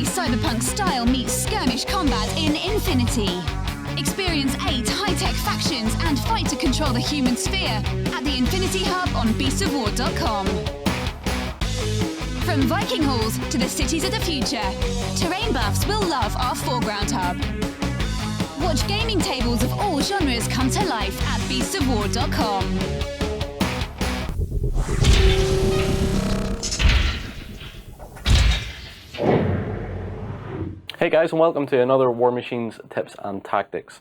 Fantasy cyberpunk style meets skirmish combat in Infinity. Experience 8 high-tech factions and fight to control the human sphere at the Infinity Hub on beastsofwar.com. From Viking halls to the cities of the future, terrain buffs will love our foreground hub. Watch gaming tables of all genres come to life at beastsofwar.com. Hey guys, and welcome to another Warmachine's Tips and Tactics.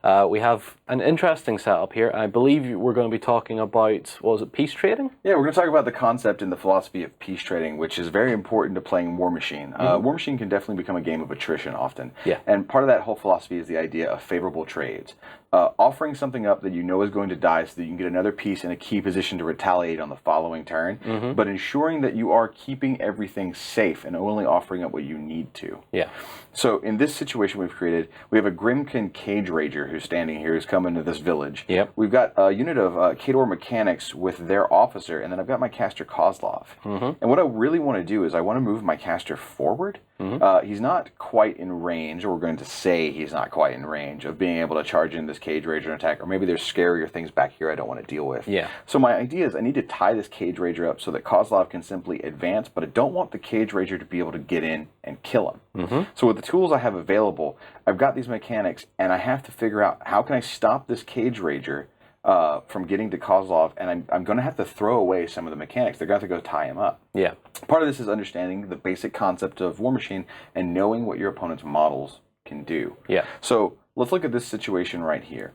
We have an interesting setup here. I believe we're going to be talking about, what was it, peace trading? Yeah, we're going to talk about the concept and the philosophy of peace trading, which is very important to playing Warmachine. Warmachine can definitely become a game of attrition often. Yeah. And part of that whole philosophy is the idea of favorable trades. Offering something up that you know is going to die so that you can get another piece in a key position to retaliate on the following turn, but ensuring that you are keeping everything safe and only offering up what you need to. Yeah. So in this situation we've created, we have a Grimkin Cage Rager who's standing here, who's coming to this village. Yep. We've got a unit of Khador mechanics with their officer, and then I've got my caster Kozlov. And what I really want to do is I want to move my caster forward. He's not quite in range, or we're going to say he's not quite in range of being able to charge in this Cage Rager and attack, or maybe there's scarier things back here I don't want to deal with. Yeah. So my idea is I need to tie this Cage Rager up so that Kozlov can simply advance, but I don't want the Cage Rager to be able to get in and kill him. So with the tools I have available, I've got these mechanics, and I have to figure out how can I stop this Cage Rager from getting to Kozlov, and I'm going to have to throw away some of the mechanics. They're going to have to go tie him up. Yeah. Part of this is understanding the basic concept of Warmachine and knowing what your opponent's models can do. Yeah. So let's look at this situation right here.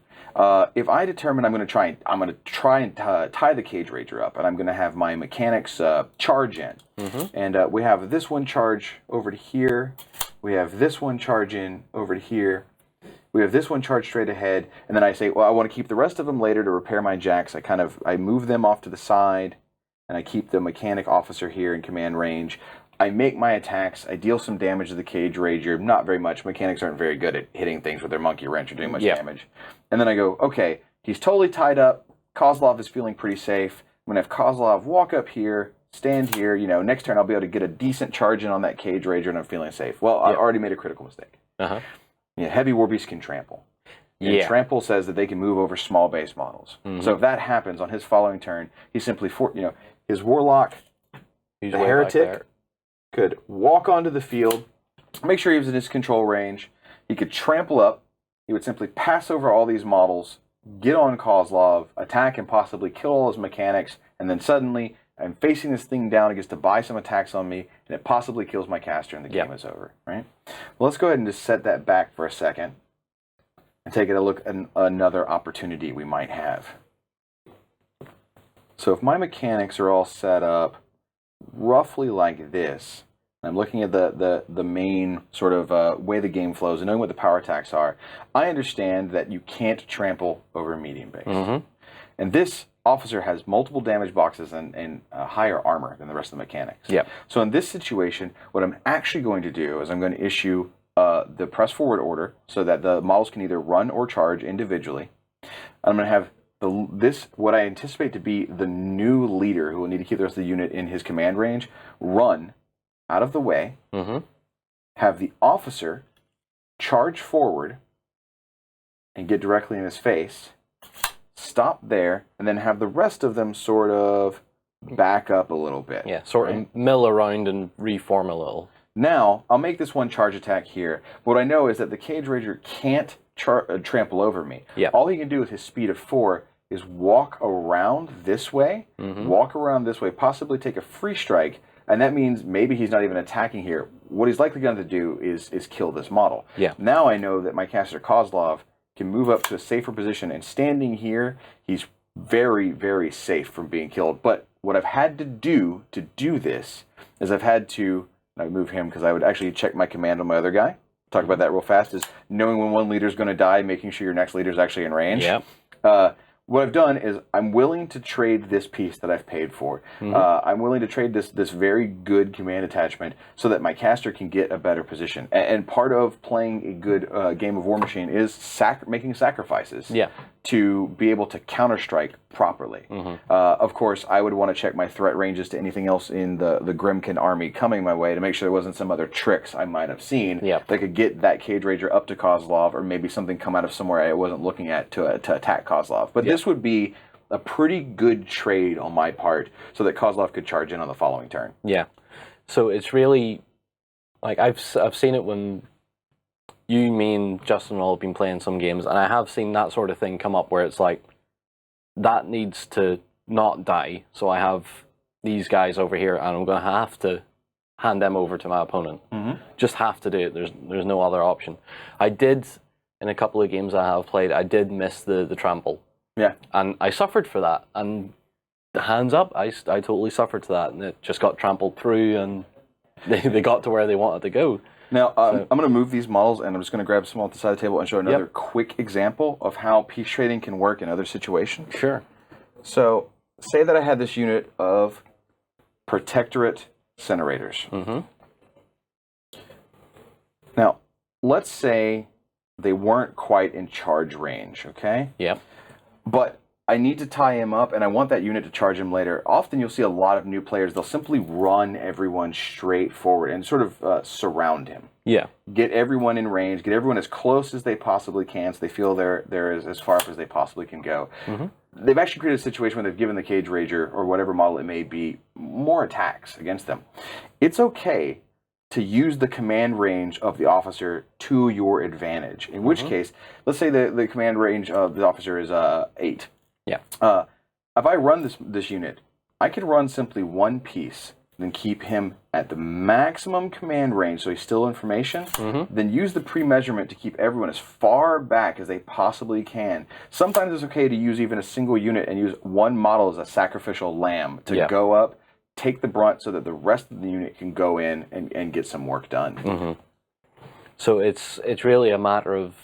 If I determine I'm going to try and tie the Cage Rager up, and I'm going to have my mechanics charge in, and we have this one charge over to here. We have this one charge in over to here. We have this one charge straight ahead, and then I say, well, I want to keep the rest of them later to repair my jacks. I move them off to the side, and I keep the mechanic officer here in command range. I make my attacks. I deal some damage to the Cage Rager. Not very much. Mechanics aren't very good at hitting things with their monkey wrench or doing much damage. And then I go, okay, he's totally tied up. Kozlov is feeling pretty safe. I'm going to have Kozlov walk up here, stand here. You know, next turn I'll be able to get a decent charge in on that Cage Rager, and I'm feeling safe. Well, I already made a critical mistake. Yeah, heavy war beasts can trample. And trample says that they can move over small base models. So if that happens on his following turn, he simply, his warlock, the heretic, could walk onto the field, make sure he was in his control range. He could trample up. He would simply pass over all these models, get on Kozlov, attack and possibly kill all his mechanics, and then suddenly I'm facing this thing down. It gets to buy some attacks on me, and it possibly kills my caster, and the game is over. Right? Well, let's go ahead and just set that back for a second and take a look at another opportunity we might have. So if my mechanics are all set up roughly like this, I'm looking at the main sort of way the game flows and knowing what the power attacks are, I understand that you can't trample over medium base. And this officer has multiple damage boxes and higher armor than the rest of the mechanics. So in this situation, what I'm actually going to do is I'm going to issue the press forward order so that the models can either run or charge individually. I'm going to have what I anticipate to be the new leader, who will need to keep the rest of the unit in his command range, run out of the way, have the officer charge forward and get directly in his face, stop there, and then have the rest of them sort of back up a little bit. Yeah, sort of mill around and reform a little. Now, I'll make this one charge attack here. What I know is that the Cage Rager can't trample over me. All he can do with his speed of 4 is walk around this way, possibly take a free strike, and that means maybe he's not even attacking here. What he's likely going to do is kill this model. Now I know that my caster Kozlov can move up to a safer position, and standing here, he's very, very safe from being killed. But what I've had to do this is I've had to, I move him because I would actually check my command on my other guy. Talk about that real fast, is knowing when one leader is going to die, making sure your next leader is actually in range. What I've done is I'm willing to trade this piece that I've paid for. I'm willing to trade this very good command attachment so that my caster can get a better position. And part of playing a good game of Warmachine is making sacrifices to be able to counter-strike properly. Of course, I would want to check my threat ranges to anything else in the Grimkin army coming my way to make sure there wasn't some other tricks I might have seen that could get that Cage Rager up to Kozlov, or maybe something come out of somewhere I wasn't looking at to attack Kozlov. But this would be a pretty good trade on my part so that Kozlov could charge in on the following turn. Yeah. So it's really, like, I've seen it when you, me, and Justin all have been playing some games, and I have seen that sort of thing come up where it's like, that needs to not die, so I have these guys over here, and I'm going to have to hand them over to my opponent. Just have to do it. There's no other option. I did, in a couple of games I have played, I did miss the trample. Yeah. And I suffered for that, and the hands up, I totally suffered to that, and it just got trampled through, and they got to where they wanted to go. Now, I'm going to move these models, and I'm just going to grab some off the side of the table and show another quick example of how piece trading can work in other situations. Sure. So, say that I had this unit of Protectorate Incinerators. Now, let's say they weren't quite in charge range, okay? Yep. But I need to tie him up, and I want that unit to charge him later. Often you'll see a lot of new players, they'll simply run everyone straight forward and sort of surround him. Yeah. Get everyone in range, get everyone as close as they possibly can so they feel they're as far up as they possibly can go. They've actually created a situation where they've given the Cage Rager, or whatever model it may be, more attacks against them. It's okay to use the command range of the officer to your advantage. In which case, let's say the command range of the officer is 8. Yeah. If I run this unit, I could run simply one piece, then keep him at the maximum command range, so he's still information, then use the pre-measurement to keep everyone as far back as they possibly can. Sometimes it's okay to use even a single unit and use one model as a sacrificial lamb to go up, take the brunt so that the rest of the unit can go in and get some work done. So it's really a matter of,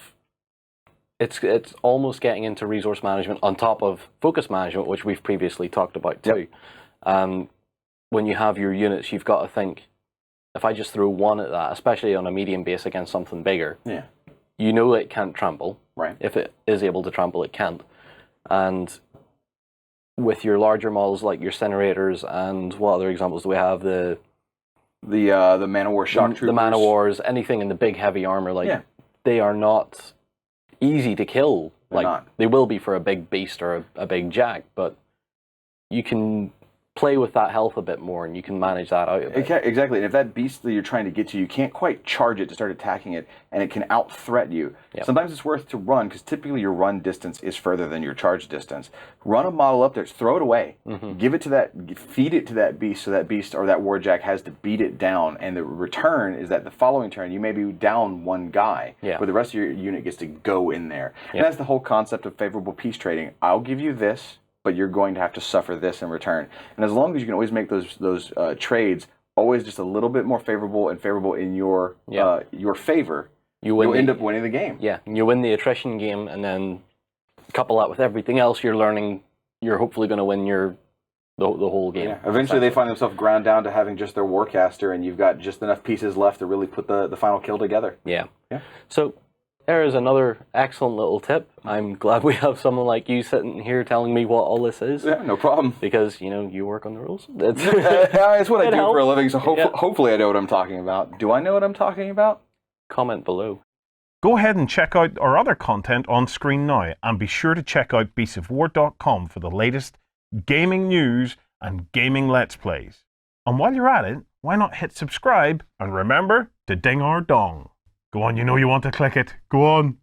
it's almost getting into resource management on top of focus management, which we've previously talked about too. When you have your units, you've got to think, if I just throw one at that, especially on a medium base against something bigger, you know it can't trample. Right. If it is able to trample, it can't. And with your larger models like your Incinerators, and what other examples do we have? The Man-O-War shock troopers. The Man-O-Wars, anything in the big heavy armor, like they are not easy to kill. They're not. They will be for a big beast or a big jack, but you can play with that health a bit more, and you can manage that out a bit. Exactly, and if that beast that you're trying to get to, you can't quite charge it to start attacking it, and it can out-threat you. Sometimes it's worth to run, because typically your run distance is further than your charge distance. Run a model up there, throw it away, give it to that, feed it to that beast, so that beast or that warjack has to beat it down, and the return is that the following turn you may be down one guy, where the rest of your unit gets to go in there. And that's the whole concept of favorable peace trading. I'll give you this, but you're going to have to suffer this in return. And as long as you can always make those trades always just a little bit more favorable in your favor, you'll end up winning the game. Yeah, you win the attrition game, and then couple that with everything else you're learning, you're hopefully going to win the whole game. Yeah. Eventually they find themselves ground down to having just their Warcaster, and you've got just enough pieces left to really put the final kill together. Yeah. So there is another excellent little tip. I'm glad we have someone like you sitting here telling me what all this is. Yeah, no problem. Because, you work on the rules. It's what I do for a living, so hopefully I know what I'm talking about. Do I know what I'm talking about? Comment below. Go ahead and check out our other content on screen now, and be sure to check out beastsofwar.com for the latest gaming news and gaming Let's Plays. And while you're at it, why not hit subscribe, and remember to ding our dong. Go on, you know you want to click it. Go on.